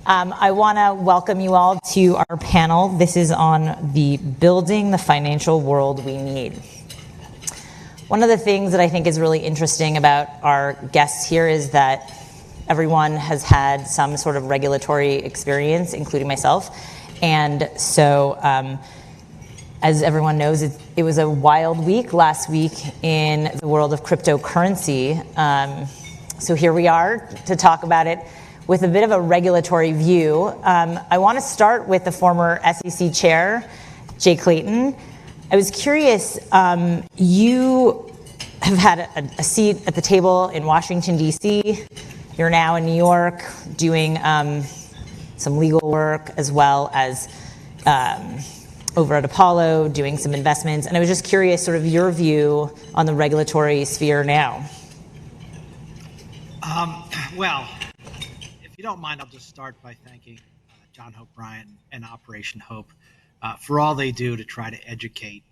I want to welcome you all to our panel. This is on the Building the Financial World We Need. One of the things that I think is really interesting about our guests here is that everyone has had some sort of regulatory experience, including myself. And so, as everyone knows, it was a wild week last week in the world of cryptocurrency. So here we are to talk about it with a bit of a regulatory view. I want to start with the former SEC chair, Jay Clayton. I was curious, you have had a seat at the table in Washington, D.C. You're now in New York doing some legal work, as well as over at Apollo doing some investments. And I was just curious, sort of your view on the regulatory sphere now. Well, if you don't mind, I'll just start by thanking John Hope Bryant and Operation Hope for all they do to try to educate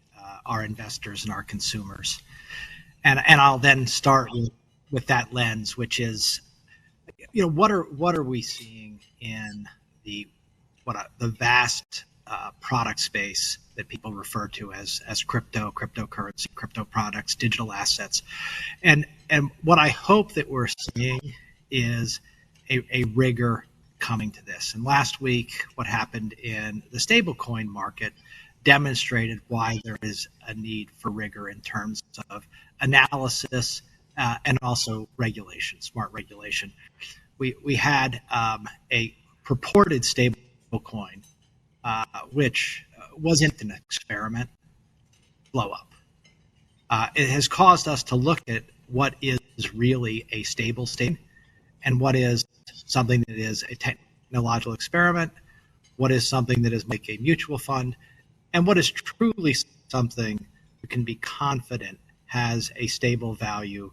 our investors and our consumers. And I'll then start with that lens, which is, what are we seeing in the vast product space that people refer to as cryptocurrency, crypto products, digital assets, and what I hope that we're seeing is a rigor coming to this. And last week, what happened in the stablecoin market demonstrated why there is a need for rigor in terms of analysis and also regulation, smart regulation. We had a purported stablecoin, which wasn't an experiment, blow up. It has caused us to look at what is really a stable state and what is something that is a technological experiment, what is something that is like a mutual fund, and what is truly something we can be confident has a stable value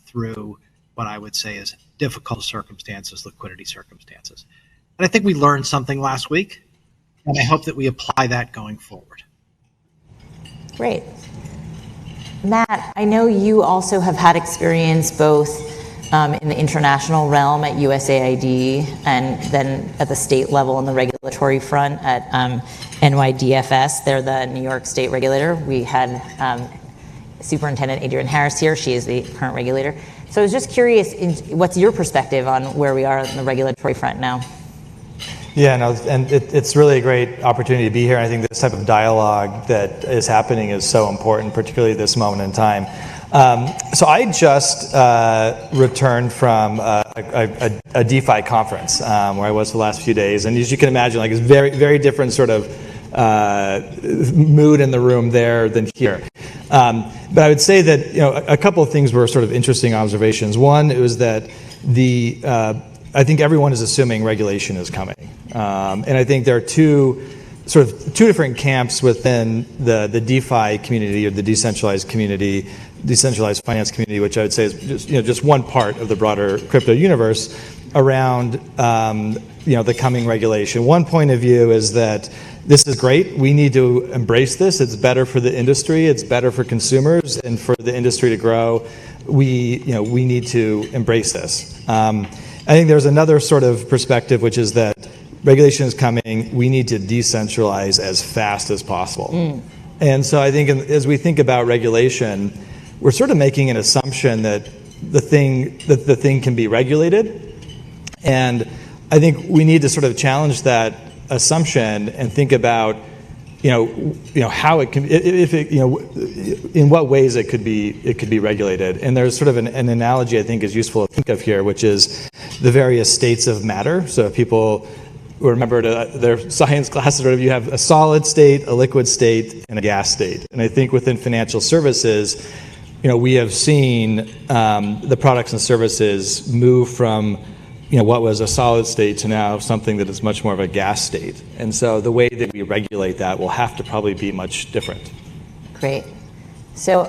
through what I would say is difficult circumstances, liquidity circumstances. And I think we learned something last week, and I hope that we apply that going forward. Great. Matt, I know you also have had experience both in the international realm at USAID and then at the state level on the regulatory front at NYDFS. They're the New York State regulator. We had Superintendent Adrienne Harris here. She is the current regulator. So I was just curious, what's your perspective on where we are on the regulatory front now? Yeah, no, and it's really a great opportunity to be here. I think this type of dialogue that is happening is so important, particularly at this moment in time. So I just returned from a DeFi conference where I was the last few days, and as you can imagine, like it's very, very different sort of mood in the room there than here. But I would say that a couple of things were sort of interesting observations. One, it was that I think everyone is assuming regulation is coming, and I think there are two different camps within the DeFi community or the decentralized finance community, which I would say is just one part of the broader crypto universe around the coming regulation. One point of view is that this is great. We need to embrace this. It's better for the industry. It's better for consumers, and for the industry to grow, we need to embrace this. I think there's another sort of perspective, which is that regulation is coming. We need to decentralize as fast as possible. And so I think as we think about regulation, we're sort of making an assumption that the thing can be regulated. And I think we need to sort of challenge that assumption and think about how it can, in what ways it could be regulated. And there's sort of an analogy I think is useful to think of here, which is the various states of matter. So if people remember their science classes, you have a solid state, a liquid state, and a gas state. And I think within financial services, we have seen the products and services move from what was a solid state to now something that is much more of a gas state. And so the way that we regulate that will have to probably be much different. Great. So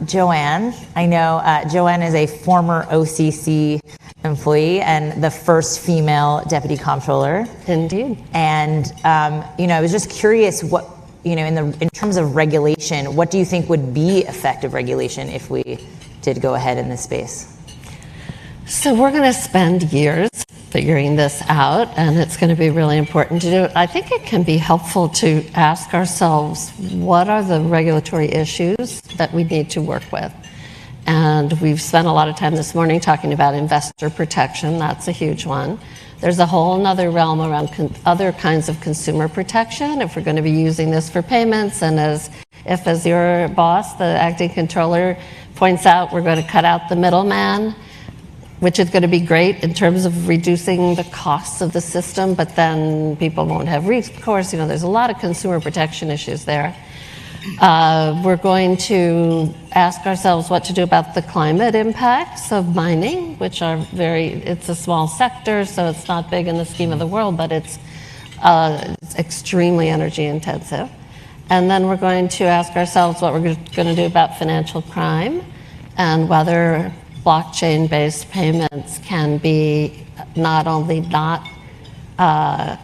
Joanne, I know Joanne is a former OCC employee and the first female deputy comptroller. Indeed. And I was just curious what, in terms of regulation, what do you think would be effective regulation if we did go ahead in this space? So we're going to spend years figuring this out, and it's going to be really important to do. I think it can be helpful to ask ourselves, what are the regulatory issues that we need to work with? And we've spent a lot of time this morning talking about investor protection. That's a huge one. There's a whole other realm around other kinds of consumer protection. If we're going to be using this for payments, and as your boss, the acting controller, points out, we're going to cut out the middleman, which is going to be great in terms of reducing the costs of the system, but then people won't have recourse. There's a lot of consumer protection issues there. We're going to ask ourselves what to do about the climate impacts of mining, which are it's a small sector, so it's not big in the scheme of the world, but it's extremely energy intensive. And then we're going to ask ourselves what we're going to do about financial crime, and whether blockchain-based payments can be not only not a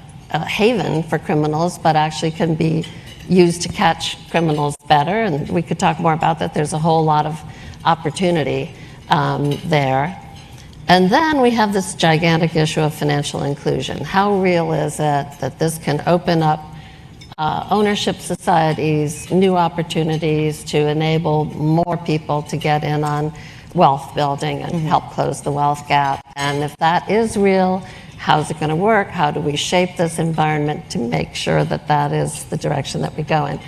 haven for criminals, but actually can be used to catch criminals better. And we could talk more about that. There's a whole lot of opportunity there. And then we have this gigantic issue of financial inclusion. How real is it that this can open up ownership societies, new opportunities to enable more people to get in on wealth building and help close the wealth gap? And if that is real, how's it going to work? How do we shape this environment to make sure that that is the direction that we go in?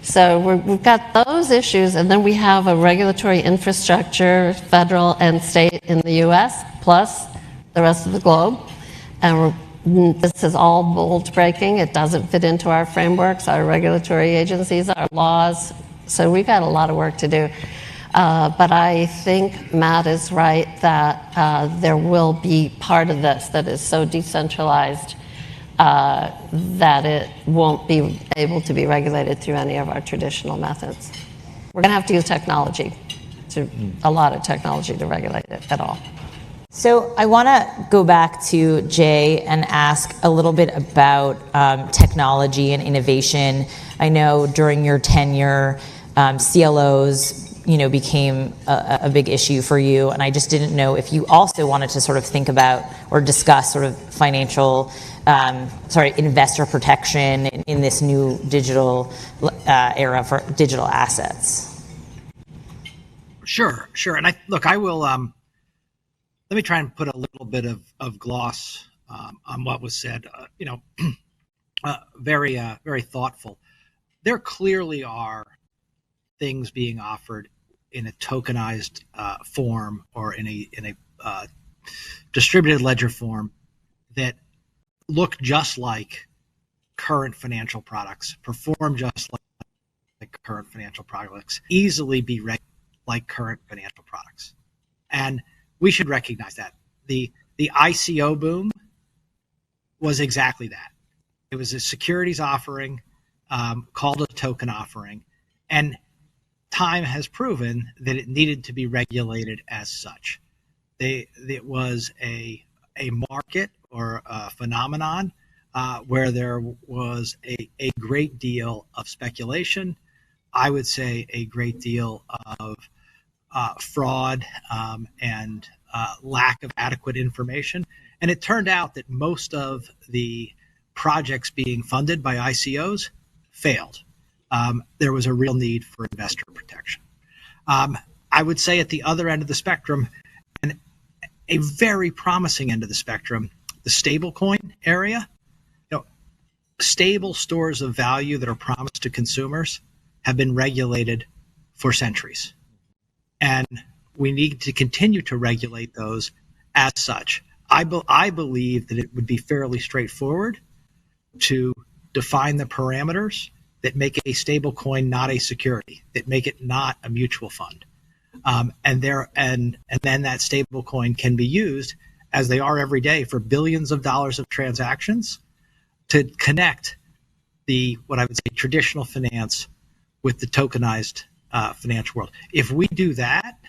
So we've got those issues, and then we have a regulatory infrastructure, federal and state in the US, plus the rest of the globe. And this is all mold breaking. It doesn't fit into our frameworks, our regulatory agencies, our laws. So we've got a lot of work to do. But I think Matt is right that there will be part of this that is so decentralized that it won't be able to be regulated through any of our traditional methods. We're going to have to use technology, a lot of technology to regulate it at all. So I want to go back to Jay and ask a little bit about technology and innovation. I know during your tenure, CLOs became a big issue for you, and I just didn't know if you also wanted to sort of think about or discuss sort of investor protection in this new digital era for digital assets. Sure. And I will. Let me try and put a little bit of gloss on what was said. Very thoughtful. There clearly are things being offered in a tokenized form or in a distributed ledger form that look just like current financial products, perform just like current financial products, easily be regulated like current financial products. And we should recognize that. The ICO boom was exactly that. It was a securities offering called a token offering, and time has proven that it needed to be regulated as such. It was a market or a phenomenon where there was a great deal of speculation. I would say a great deal of fraud and lack of adequate information. And it turned out that most of the projects being funded by ICOs failed. There was a real need for investor protection. I would say at the other end of the spectrum, and a very promising end of the spectrum, the stablecoin area, stable stores of value that are promised to consumers have been regulated for centuries. And we need to continue to regulate those as such. I believe that it would be fairly straightforward to define the parameters that make a stable coin not a security, that make it not a mutual fund. And then that stable coin can be used, as they are every day, for billions of dollars of transactions to connect what I would say traditional finance with the tokenized financial world. If we do that,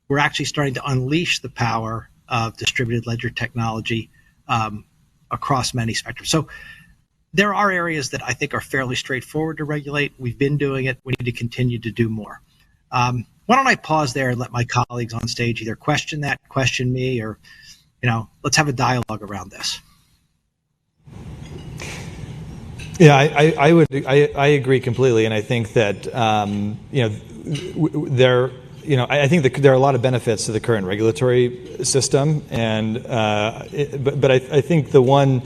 we're actually starting to unleash the power of distributed ledger technology across many spectrums. So there are areas that I think are fairly straightforward to regulate. We've been doing it. We need to continue to do more. Why don't I pause there and let my colleagues on stage either question me or let's have a dialogue around this. Yeah, I agree completely, and I think that I think that there are a lot of benefits to the current regulatory system, and but I think the one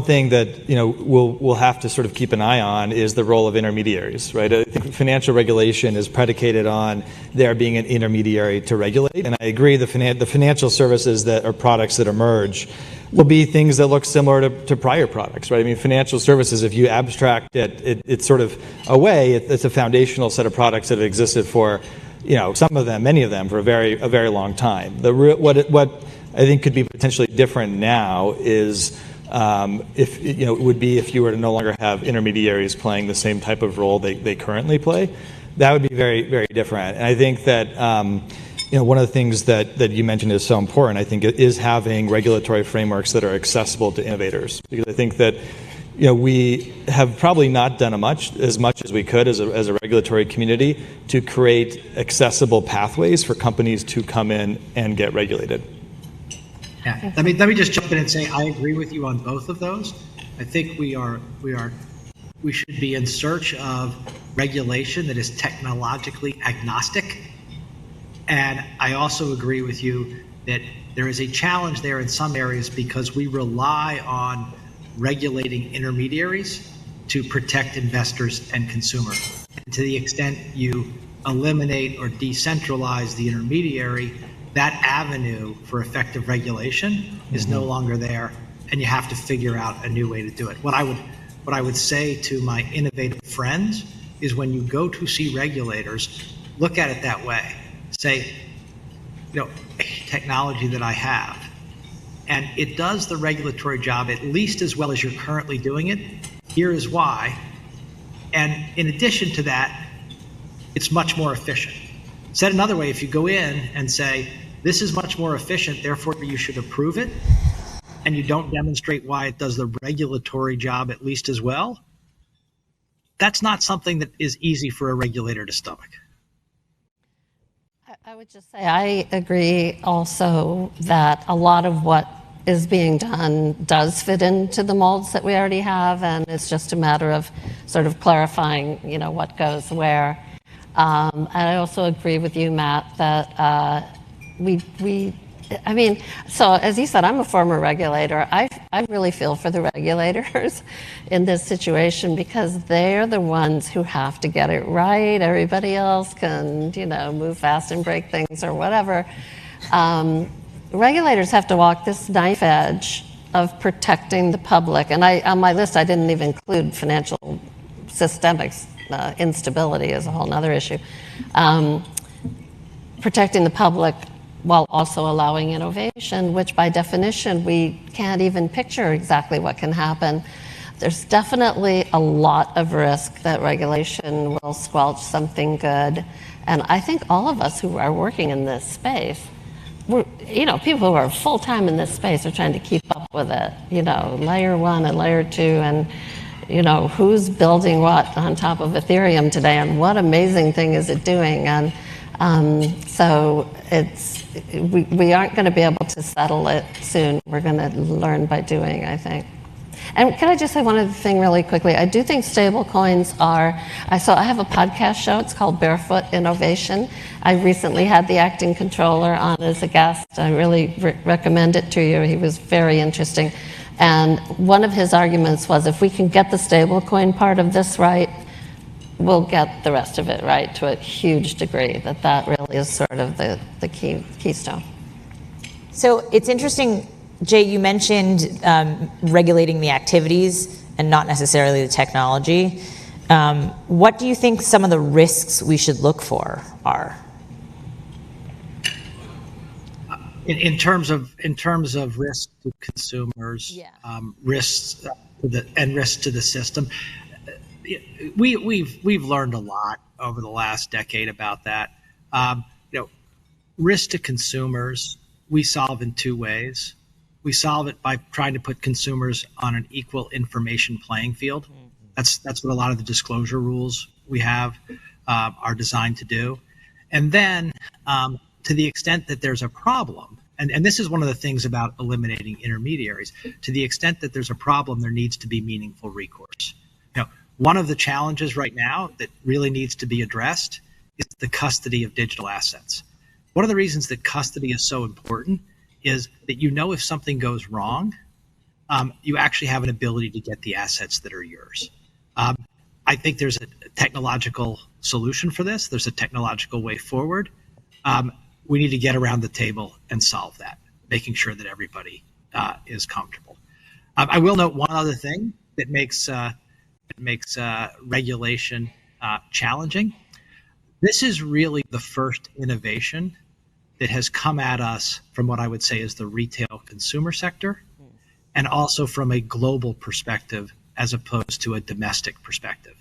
thing that we'll have to sort of keep an eye on is the role of intermediaries, right? I think financial regulation is predicated on there being an intermediary to regulate, and I agree the financial services that are products that emerge will be things that look similar to prior products, right? I mean, financial services, if you abstract it's sort of away, it's a foundational set of products that have existed for, some of them, many of them, for a very long time. What I think could be potentially different now is it would be if you were to no longer have intermediaries playing the same type of role they currently play. That would be very, very different. And I think that one of the things that you mentioned is so important, I think, is having regulatory frameworks that are accessible to innovators. Because I think that we have probably not done as much as we could as a regulatory community to create accessible pathways for companies to come in and get regulated. Yeah. Let me just jump in and say I agree with you on both of those. I think we should be in search of regulation that is technologically agnostic. And I also agree with you that there is a challenge there in some areas because we rely on regulating intermediaries to protect investors and consumers. And to the extent you eliminate or decentralize the intermediary, that avenue for effective regulation is no longer there, and you have to figure out a new way to do it. What I would say to my innovative friends is when you go to see regulators, look at it that way. Say, technology that I have, and it does the regulatory job at least as well as you're currently doing it. Here is why. And in addition to that, it's much more efficient. Said another way, if you go in and say, this is much more efficient, therefore you should approve it, and you don't demonstrate why it does the regulatory job at least as well, that's not something that is easy for a regulator to stomach. I would just say I agree also that a lot of what is being done does fit into the molds that we already have, and it's just a matter of sort of clarifying, what goes where. And I also agree with you, Matt, that so as you said, I'm a former regulator. I really feel for the regulators in this situation because they're the ones who have to get it right. Everybody else can, move fast and break things or whatever. Regulators have to walk this knife edge of protecting the public. And on my list, I didn't even include financial systemic instability is a whole other issue. Protecting the public while also allowing innovation, which by definition, we can't even picture exactly what can happen. There's definitely a lot of risk that regulation will squelch something good. And I think all of us who are working in this space, people who are full-time in this space are trying to keep up with it, layer one and layer two, and who's building what on top of Ethereum today, and what amazing thing is it doing? And so we aren't going to be able to settle it soon. We're going to learn by doing, I think. And can I just say one other thing really quickly? I do think stablecoins I have a podcast show. It's called Barefoot Innovation. I recently had the acting controller on as a guest. I really recommend it to you. He was very interesting. And one of his arguments was if we can get the stablecoin part of this right, we'll get the rest of it right to a huge degree, that really is sort of the keystone. So it's interesting, Jay, you mentioned regulating the activities and not necessarily the technology. What do you think some of the risks we should look for are? In terms of risk to consumers, risks to the system, we've learned a lot over the last decade about that. Risk to consumers we solve in two ways. We solve it by trying to put consumers on an equal information playing field. That's what a lot of the disclosure rules we have are designed to do. And then to the extent that there's a problem, And this is one of the things about eliminating intermediaries. To the extent that there's a problem, there needs to be meaningful recourse. One of the challenges right now that really needs to be addressed is the custody of digital assets. One of the reasons that custody is so important is that if something goes wrong, you actually have an ability to get the assets that are yours. I think there's a technological solution for this. There's a technological way forward. We need to get around the table and solve that, making sure that everybody is comfortable. I will note one other thing that makes regulation challenging. This is really the first innovation that has come at us from what I would say is the retail consumer sector, and also from a global perspective as opposed to a domestic perspective.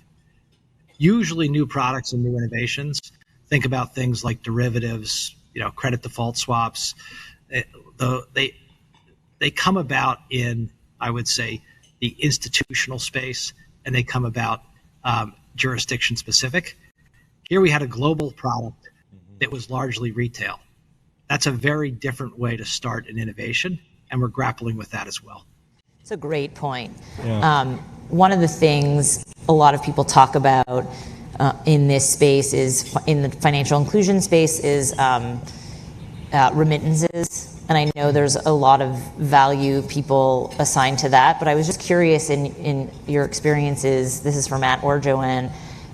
Usually new products and new innovations, think about things like derivatives, credit default swaps. They come about in, I would say, the institutional space, and they come about jurisdiction specific. Here we had a global product that was largely retail. That's a very different way to start an innovation, and we're grappling with that as well. It's a great point. Yeah. One of the things a lot of people talk about in this space in the financial inclusion space is remittances. And I know there's a lot of value people assign to that, but I was just curious in your experiences, this is for Matt or Joanne,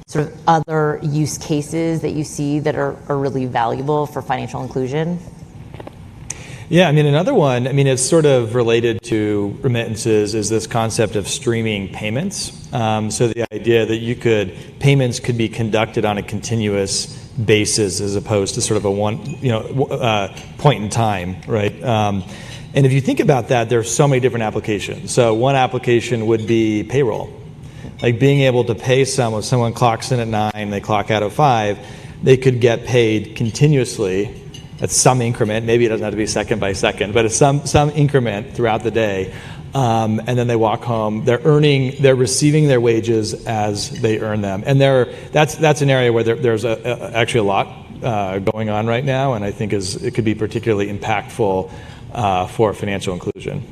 sort of other use cases that you see that are really valuable for financial inclusion? Yeah, another one, it's sort of related to remittances, is this concept of streaming payments. So the idea that payments could be conducted on a continuous basis as opposed to sort of a point in time, right? And if you think about that, there's so many different applications. So one application would be payroll. Like being able to pay someone clocks in at 9, they clock out at 5, they could get paid continuously at some increment. Maybe it doesn't have to be second by second, but it's some increment throughout the day. And then they walk home. They're receiving their wages as they earn them. And that's an area where there's actually a lot going on right now, and I think it could be particularly impactful for financial inclusion.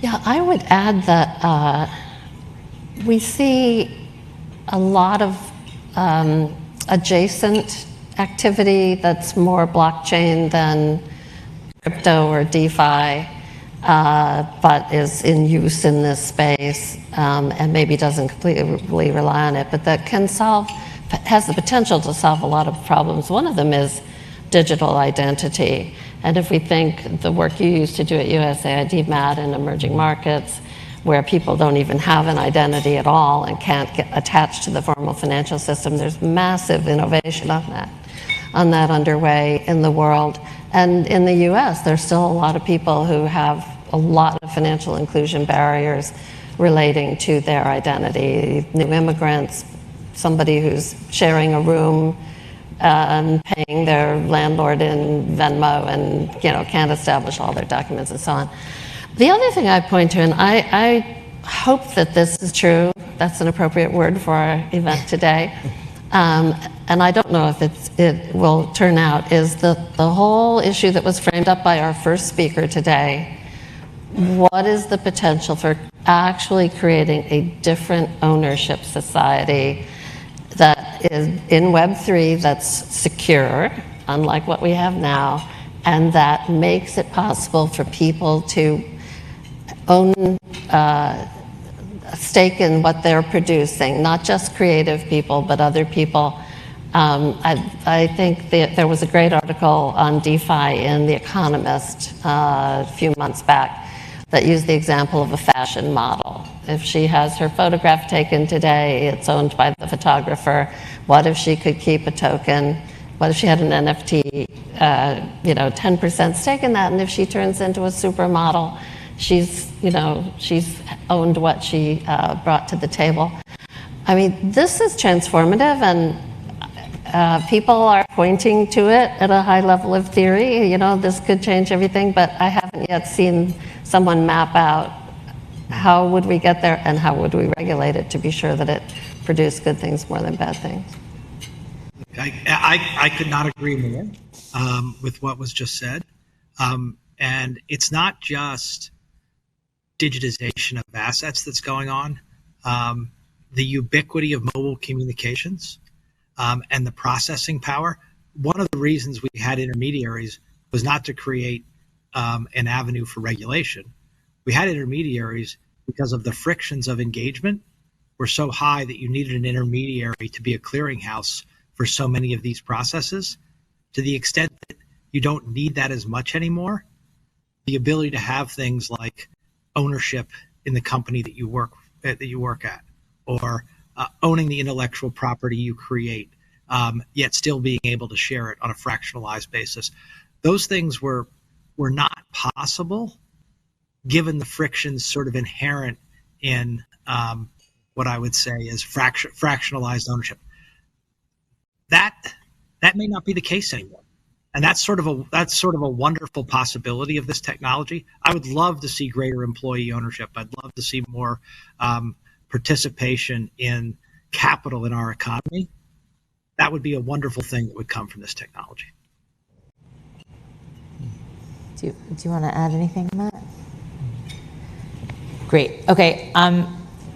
Yeah, I would add that we see a lot of adjacent activity that's more blockchain than crypto or DeFi, but is in use in this space and maybe doesn't completely rely on it, but that has the potential to solve a lot of problems. One of them is digital identity. And if we think the work you used to do at USAID, Matt, in emerging markets, where people don't even have an identity at all and can't get attached to the formal financial system, there's massive innovation on that underway in the world. And in the US, there's still a lot of people who have a lot of financial inclusion barriers relating to their identity. New immigrants, somebody who's sharing a room and paying their landlord in Venmo and can't establish all their documents and so on. The other thing I point to, and I hope that this is true, that's an appropriate word for our event today, and I don't know if it will turn out, is the whole issue that was framed up by our first speaker today. What is the potential for actually creating a different ownership society that is in Web3, that's secure, unlike what we have now, and that makes it possible for people to own a stake in what they're producing, not just creative people, but other people. I think there was a great article on DeFi in The Economist a few months back that used the example of a fashion model. If she has her photograph taken today, it's owned by the photographer. What if she could keep a token? What if she had an NFT, 10% stake in that? And if she turns into a supermodel, she's owned what she brought to the table. This is transformative, and people are pointing to it at a high level of theory. This could change everything, but I haven't yet seen someone map out how would we get there and how would we regulate it to be sure that it produced good things more than bad things. I could not agree more. with what was just said. And it's not just digitization of assets that's going on. The ubiquity of mobile communications and the processing power. One of the reasons we had intermediaries was not to create an avenue for regulation. We had intermediaries because of the frictions of engagement were so high that you needed an intermediary to be a clearinghouse for so many of these processes. To the extent that you don't need that as much anymore, the ability to have things like ownership in the company that you work at, or owning the intellectual property you create, yet still being able to share it on a fractionalized basis. Those things were not possible given the frictions sort of inherent in what I would say is fractionalized ownership. That may not be the case anymore. And that's sort of a wonderful possibility of this technology. I would love to see greater employee ownership. I'd love to see more participation in capital in our economy. That would be a wonderful thing that would come from this technology. Do you want to add anything, Matt? Great. Okay.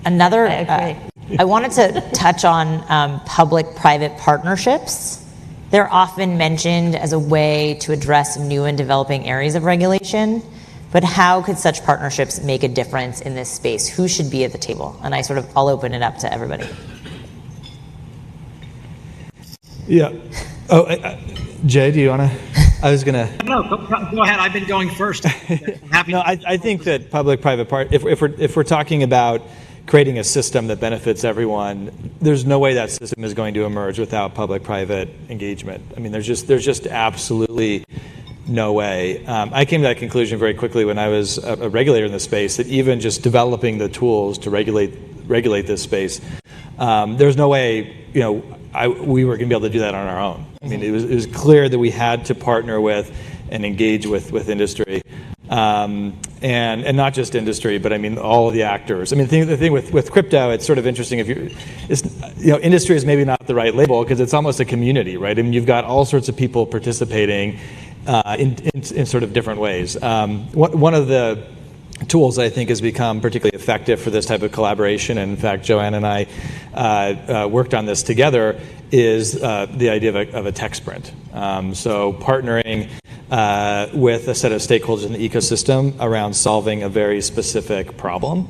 Another. I wanted to touch on public-private partnerships. They're often mentioned as a way to address new and developing areas of regulation, but how could such partnerships make a difference in this space? Who should be at the table? And I'll open it up to everybody. Yeah. Oh, Jay, do you want to? I was going to. No, go ahead. I've been going first. Happy. No, I think that public-private if we're talking about creating a system that benefits everyone, there's no way that system is going to emerge without public-private engagement. I mean, there's just absolutely no way. I came to that conclusion very quickly when I was a regulator in this space, that even just developing the tools to regulate this space, there's no way, we were going to be able to do that on our own. I mean, it was clear that we had to partner with and engage with industry. And not just industry, but I mean all of the actors. I mean, the thing with crypto, it's sort of interesting. Industry is maybe not the right label because it's almost a community, right? I mean, you've got all sorts of people participating in sort of different ways. One of the tools I think has become particularly effective for this type of collaboration, and in fact, Joanne and I worked on this together, is the idea of a tech sprint. So partnering with a set of stakeholders in the ecosystem around solving a very specific problem.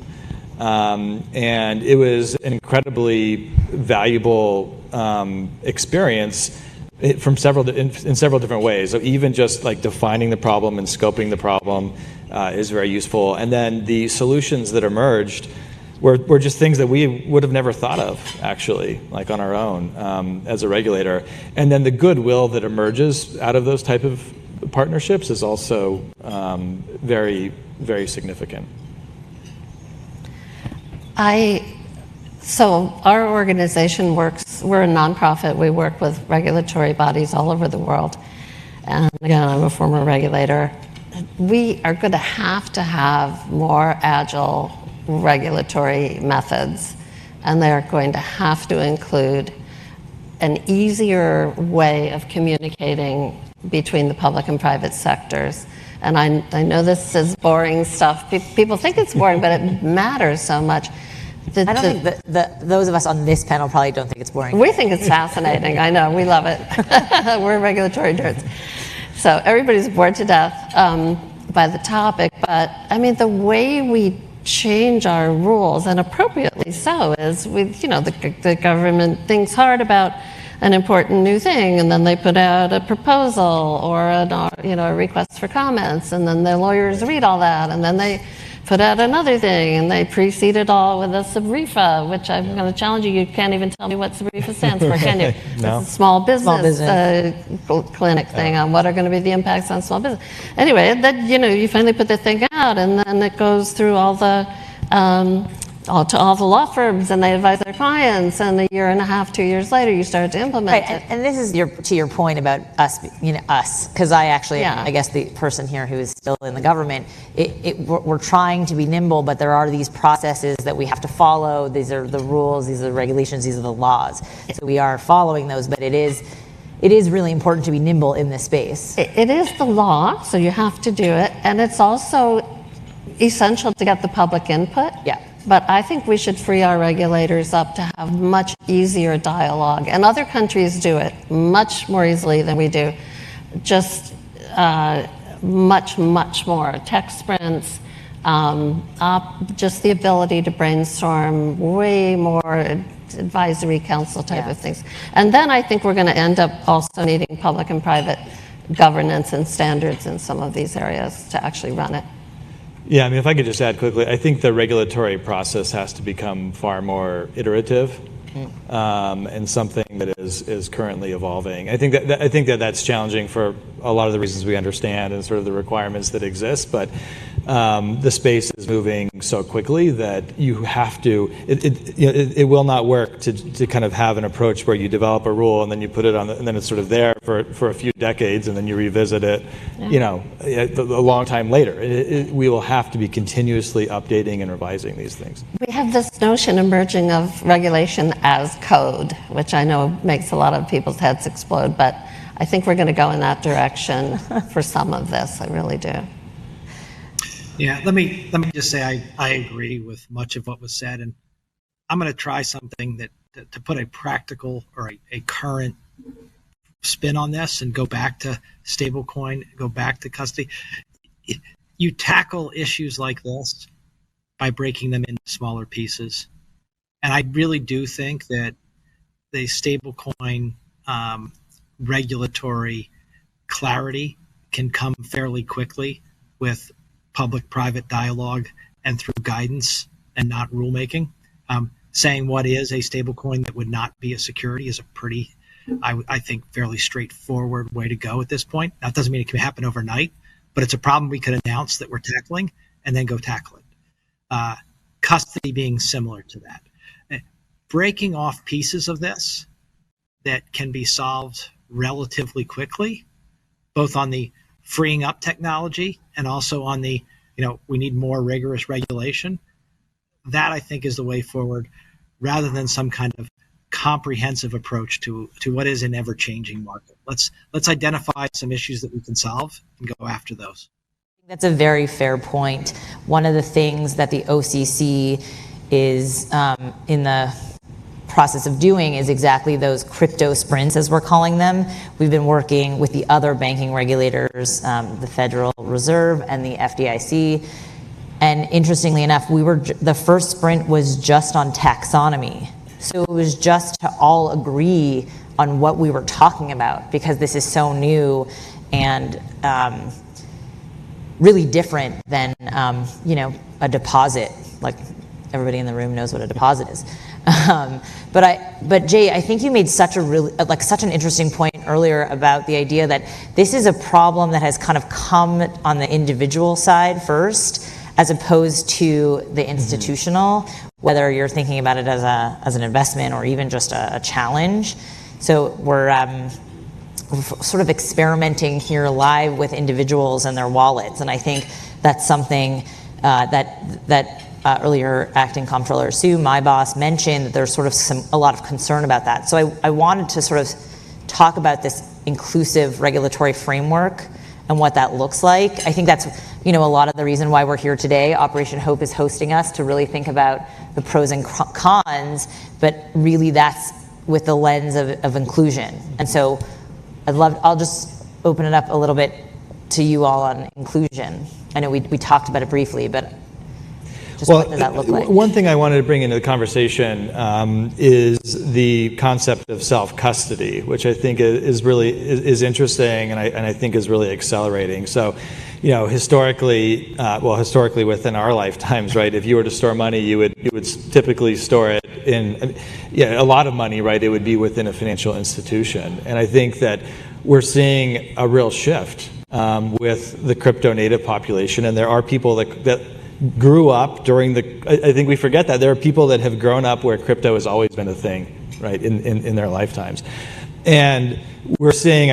And it was an incredibly valuable experience in several different ways. So even just like defining the problem and scoping the problem is very useful. And then the solutions that emerged were just things that we would have never thought of, actually, like on our own as a regulator. And then the goodwill that emerges out of those type of partnerships is also very, very significant. So our organization works, we're a nonprofit, we work with regulatory bodies all over the world. And again, I'm a former regulator. We are going to have more agile regulatory methods, and they're going to have to include an easier way of communicating between the public and private sectors. And I know this is boring stuff. People think it's boring, but it matters so much. I don't think that those of us on this panel probably don't think it's boring. We think it's fascinating. I know, we love it. We're regulatory nerds. So everybody's bored to death by the topic, but I mean, the way we change our rules, and appropriately so, is the government thinks hard about an important new thing, and then they put out a proposal or a request for comments, and then the lawyers read all that, and then they put out another thing, and they precede it all with a SBREFA, which I'm going to challenge you. You can't even tell me what SBREFA stands for, can you? No. It's a small business. Clinic thing on what are going to be the impacts on small business. Anyway, you finally put the thing out, and then it goes through all the all the law firms, and they advise their clients, and a year and a half, 2 years later, you start to implement it. And this is to your point about us, because I actually, I guess the person here who is still in the government, we're trying to be nimble, but there are these processes that we have to follow. These are the rules, these are the regulations, these are the laws. So we are following those, but it is it is really important to be nimble in this space. It is the law, so you have to do it, and it's also essential to get the public input. Yeah. But I think we should free our regulators up to have much easier dialogue. And other countries do it much more easily than we do. Just much, much more. Tech sprints, just the ability to brainstorm, way more advisory council type of things. And then I think we're going to end up also needing public and private governance and standards in some of these areas to actually run it. Yeah, I mean, if I could just add quickly, I think the regulatory process has to become far more iterative, and something that is currently evolving. I think that that's challenging for a lot of the reasons we understand and sort of the requirements that exist. But the space is moving so quickly that you have to. It will not work to kind of have an approach where you develop a rule and then you put it on, and then it's sort of there for a few decades, and then you revisit it. Yeah. A long time later. We will have to be continuously updating and revising these things. We have this notion emerging of regulation as code, which I know makes a lot of people's heads explode, but I think we're going to go in that direction for some of this. I really do. Yeah, let me just say I agree with much of what was said, and I'm going to try something that to put a practical or a current spin on this and go back to stablecoin, go back to custody. You tackle issues like this by breaking them into smaller pieces. And I really do think that the stablecoin regulatory clarity can come fairly quickly with public-private dialogue and through guidance and not rulemaking. Saying what is a stablecoin that would not be a security is a pretty, I think, fairly straightforward way to go at this point. That doesn't mean it can happen overnight, but it's a problem we could announce that we're tackling and then go tackle it. Custody being similar to that. Breaking off pieces of this that can be solved relatively quickly, both on the freeing up technology and also on the, we need more rigorous regulation. That, I think, is the way forward, rather than some kind of comprehensive approach to what is an ever-changing market. Let's identify some issues that we can solve and go after those. That's a very fair point. One of the things that the OCC is in the process of doing is exactly those crypto sprints, as we're calling them. We've been working with the other banking regulators, the Federal Reserve and the FDIC. And interestingly enough, the first sprint was just on taxonomy. So it was just to all agree on what we were talking about, because this is so new and really different than a deposit. Like, everybody in the room knows what a deposit is. But Jay, I think you made such an interesting point earlier about the idea that this is a problem that has kind of come on the individual side first, as opposed to the institutional, whether you're thinking about it as an investment or even just a challenge. So we're sort of experimenting here live with individuals and their wallets, and I think that's something that earlier Acting Comptroller Sue, my boss, mentioned that there's sort of a lot of concern about that. So I wanted to sort of talk about this inclusive regulatory framework and what that looks like. I think that's a lot of the reason why we're here today. Operation Hope is hosting us to really think about the pros and cons, but really that's with the lens of inclusion. And so I'll just open it up a little bit to you all on inclusion. I know we talked about it briefly, but what does that look like? One thing I wanted to bring into the conversation is the concept of self-custody, which I think is really interesting, and I think is really accelerating. So, historically within our lifetimes, right? If you were to store money, you would typically store it in, a lot of money, right? It would be within a financial institution, and I think that we're seeing a real shift with the crypto native population, and there are people that grew up during I think we forget that there are people that have grown up where crypto has always been a thing, right, in their lifetimes. And we're seeing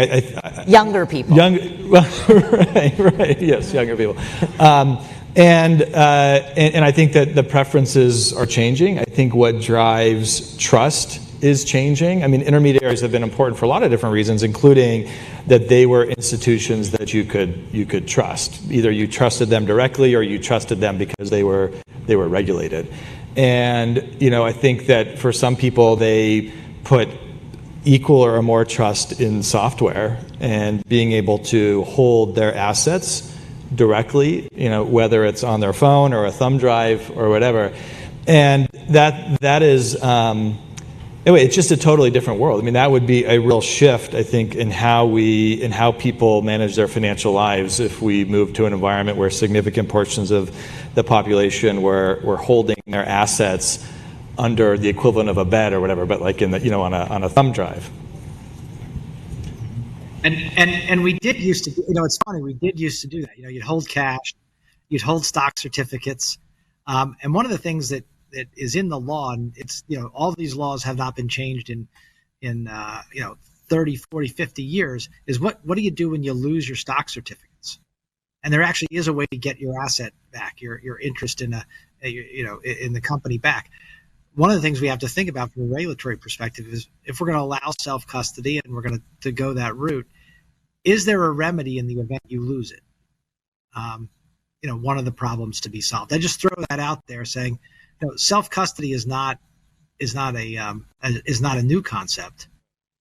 younger people. Right, yes, younger people. And I think that the preferences are changing. I think what drives trust is changing. I mean, intermediaries have been important for a lot of different reasons, including that they were institutions that you could trust. Either you trusted them directly or you trusted them because they were regulated. And I think that for some people, they put equal or more trust in software and being able to hold their assets directly, whether it's on their phone or a thumb drive or whatever. And that is, anyway, it's just a totally different world. I mean, that would be a real shift, I think, in how people manage their financial lives if we move to an environment where significant portions of the population were holding their assets under the equivalent of a bed or whatever, but like on a thumb drive. And we did used to, it's funny, we did used to do that. You'd hold cash, you'd hold stock certificates. And one of the things that is in the law, and it's, all of these laws have not been changed in 30, 40, 50 years, is what do you do when you lose your stock certificates? And there actually is a way to get your asset back, your interest in in the company back. One of the things we have to think about from a regulatory perspective is if we're going to allow self-custody and we're going to go that route, is there a remedy in the event you lose it? One of the problems to be solved. I just throw that out there, saying, self-custody is not a new concept,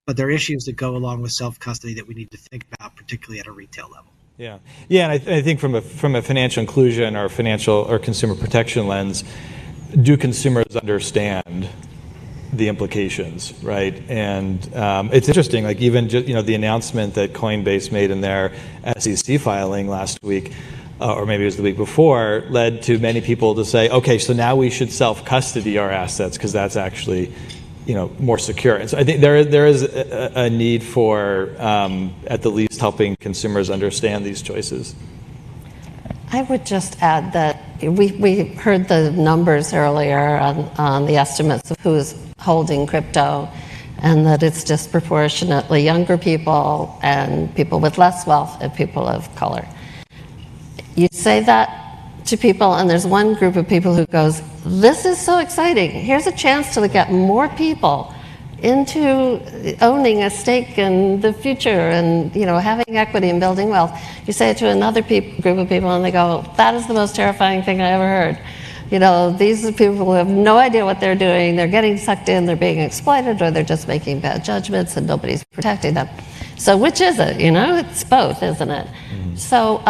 but there are issues that go along with self-custody that we need to think about, particularly at a retail level. Yeah, and I think from a financial inclusion or financial or consumer protection lens, do consumers understand the implications, right? And it's interesting, like even just, the announcement that Coinbase made in their SEC filing last week, or maybe it was the week before, led to many people to say, okay, so now we should self-custody our assets because that's actually, more secure. And so I think there is a need for, at the least, helping consumers understand these choices. I would just add that we heard the numbers earlier on the estimates of who's holding crypto, and that it's disproportionately younger people and people with less wealth and people of color. You say that to people, and there's one group of people who goes, this is so exciting. Here's a chance to get more people into owning a stake in the future and having equity and building wealth. You say it to another group of people and they go, that is the most terrifying thing I ever heard. These are people who have no idea what they're doing. They're getting sucked in, they're being exploited, or they're just making bad judgments and nobody's protecting them. So which is it? It's both, isn't it? Mm-hmm. So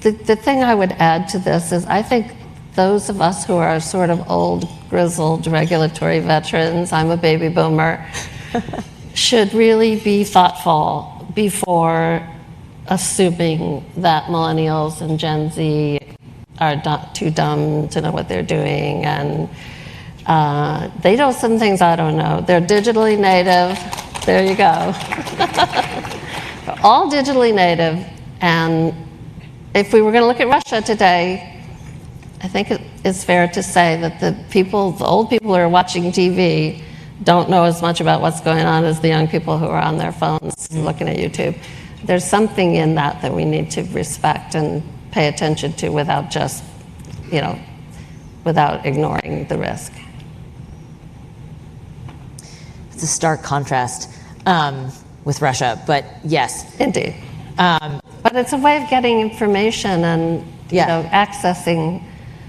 the thing I would add to this is I think those of us who are sort of old, grizzled regulatory veterans, I'm a baby boomer, should really be thoughtful before assuming that millennials and Gen Z are not too dumb to know what they're doing. And they know some things I don't know. They're digitally native. There you go. They're all digitally native. And if we were going to look at Russia today, I think it's fair to say that the old people who are watching TV don't know as much about what's going on as the young people who are on their phones looking at YouTube. There's something in that we need to respect and pay attention to without just, without ignoring the risk. It's a stark contrast with Russia, but yes. Indeed. But it's a way of getting information and accessing.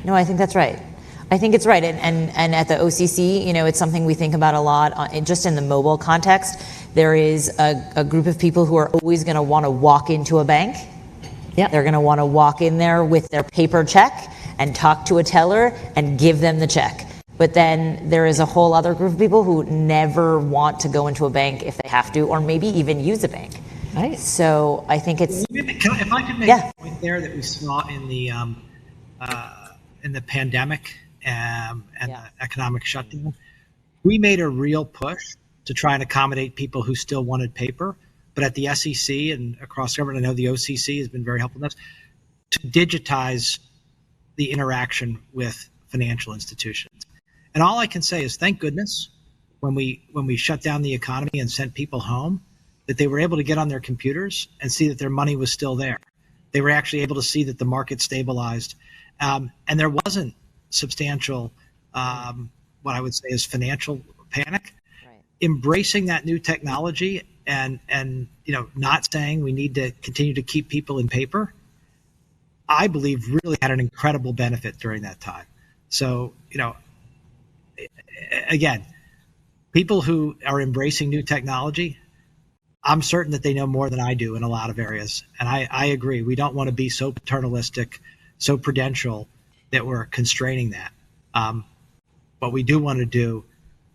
No, I think that's right. I think it's right. And at the OCC, it's something we think about a lot, just in the mobile context. There is a group of people who are always going to want to walk into a bank. Yep. They're going to want to walk in there with their paper check and talk to a teller and give them the check. But then there is a whole other group of people who never want to go into a bank if they have to, or maybe even use a bank. Right. So I think it's. If I could make a point there that we saw in the pandemic and the economic shutdown, we made a real push to try and accommodate people who still wanted paper. But at the SEC and across government, I know the OCC has been very helpful in this, to digitize the interaction with financial institutions. And all I can say is thank goodness when we shut down the economy and sent people home, that they were able to get on their computers and see that their money was still there. They were actually able to see that the market stabilized. And there wasn't substantial what I would say is financial panic. Right. Embracing that new technology and not saying we need to continue to keep people in paper, I believe really had an incredible benefit during that time. So, again, people who are embracing new technology, I'm certain that they know more than I do in a lot of areas. And I agree. We don't want to be so paternalistic, so prudential that we're constraining that. What we do want to do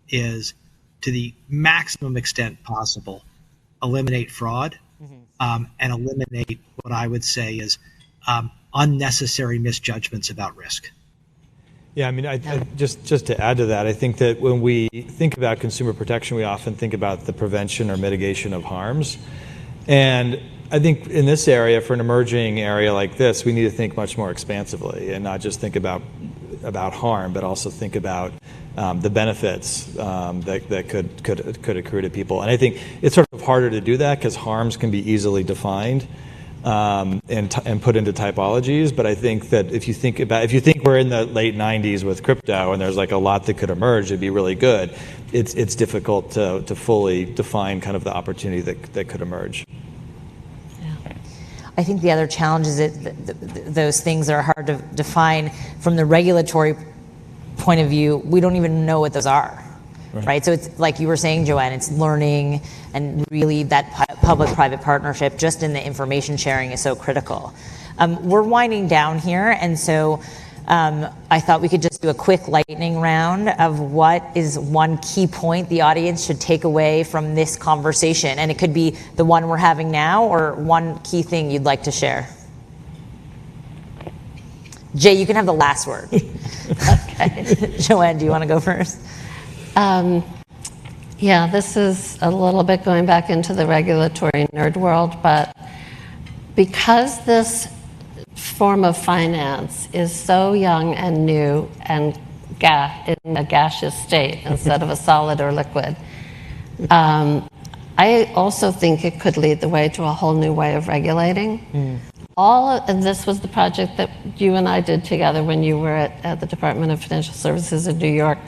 is, to the maximum extent possible, eliminate fraud, and eliminate what I would say is unnecessary misjudgments about risk. Yeah, I mean, I just to add to that, I think that when we think about consumer protection, we often think about the prevention or mitigation of harms. And I think in this area, for an emerging area like this, we need to think much more expansively and not just think about harm, but also think about the benefits that could accrue to people. And I think it's sort of harder to do that because harms can be easily defined and put into typologies. But I think that if you think we're in the late 90s with crypto and there's like a lot that could emerge, it'd be really good. It's difficult to fully define kind of the opportunity that could emerge. I think the other challenge is that those things that are hard to define from the regulatory point of view, we don't even know what those are, right? So it's like you were saying, Joanne, it's learning, and really that public-private partnership just in the information sharing is so critical. We're winding down here, and so I thought we could just do a quick lightning round of what is one key point the audience should take away from this conversation. And it could be the one we're having now or one key thing you'd like to share. Jay, you can have the last word. Okay. Joanne, do you want to go first? Yeah, this is a little bit going back into the regulatory nerd world, but because this form of finance is so young and new and in a gaseous state instead of a solid or liquid, I also think it could lead the way to a whole new way of regulating. And this was the project that you and I did together when you were at the Department of Financial Services in New York.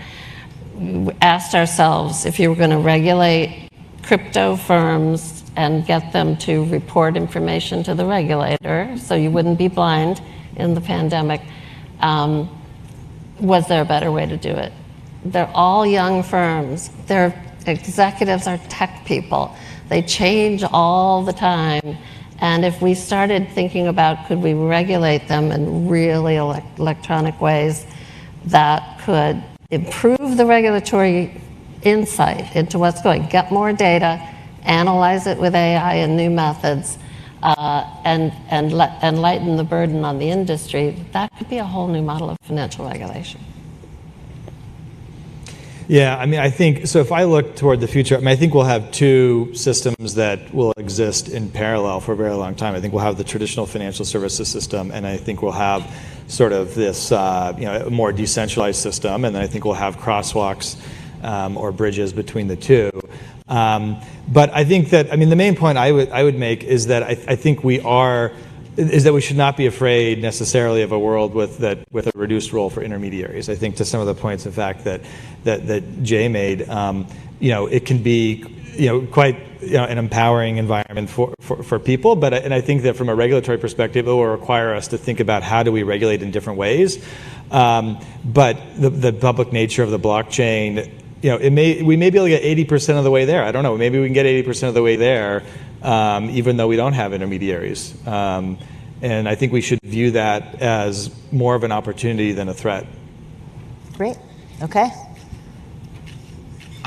We asked ourselves if you were going to regulate crypto firms and get them to report information to the regulator so you wouldn't be blind in the pandemic, was there a better way to do it? They're all young firms. Their executives are tech people. They change all the time. And if we started thinking about could we regulate them in really electronic ways that could improve the regulatory insight into what's going, get more data, analyze it with AI and new methods, and lighten the burden on the industry, that could be a whole new model of financial regulation. Yeah, I mean, I think, so if I look toward the future, I mean, I think we'll have two systems that will exist in parallel for a very long time. I think we'll have the traditional financial services system, and I think we'll have sort of this, more decentralized system, and then I think we'll have crosswalks or bridges between the two. But I think that, I mean, the main point I would make is that I think we should not be afraid necessarily of a world with a reduced role for intermediaries. I think to some of the points, in fact, that Jay made, it can be, quite, an empowering environment for people. And I think that from a regulatory perspective, it will require us to think about how do we regulate in different ways. But the public nature of the blockchain, we may be able to get 80% of the way there. I don't know. Maybe we can get 80% of the way there, even though we don't have intermediaries. And I think we should view that as more of an opportunity than a threat. Great. Okay.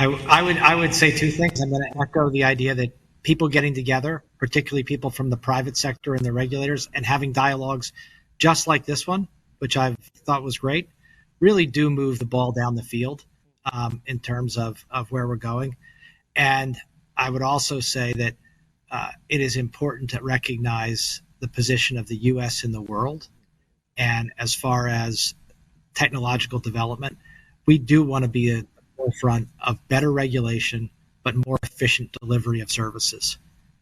I would say two things. I'm going to echo the idea that people getting together, particularly people from the private sector and the regulators, and having dialogues just like this one, which I thought was great, really do move the ball down the field in terms of where we're going. And I would also say that it is important to recognize the position of the U.S. in the world. And as far as technological development, we do want to be at the forefront of better regulation, but more efficient delivery of services.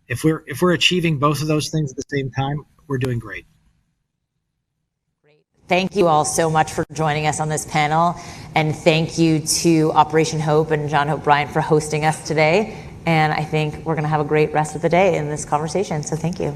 If we're achieving both of those things at the same time, we're doing great. Great. Thank you all so much for joining us on this panel. And thank you to Operation Hope and John Hope Bryant for hosting us today. And I think we're going to have a great rest of the day in this conversation. So thank you.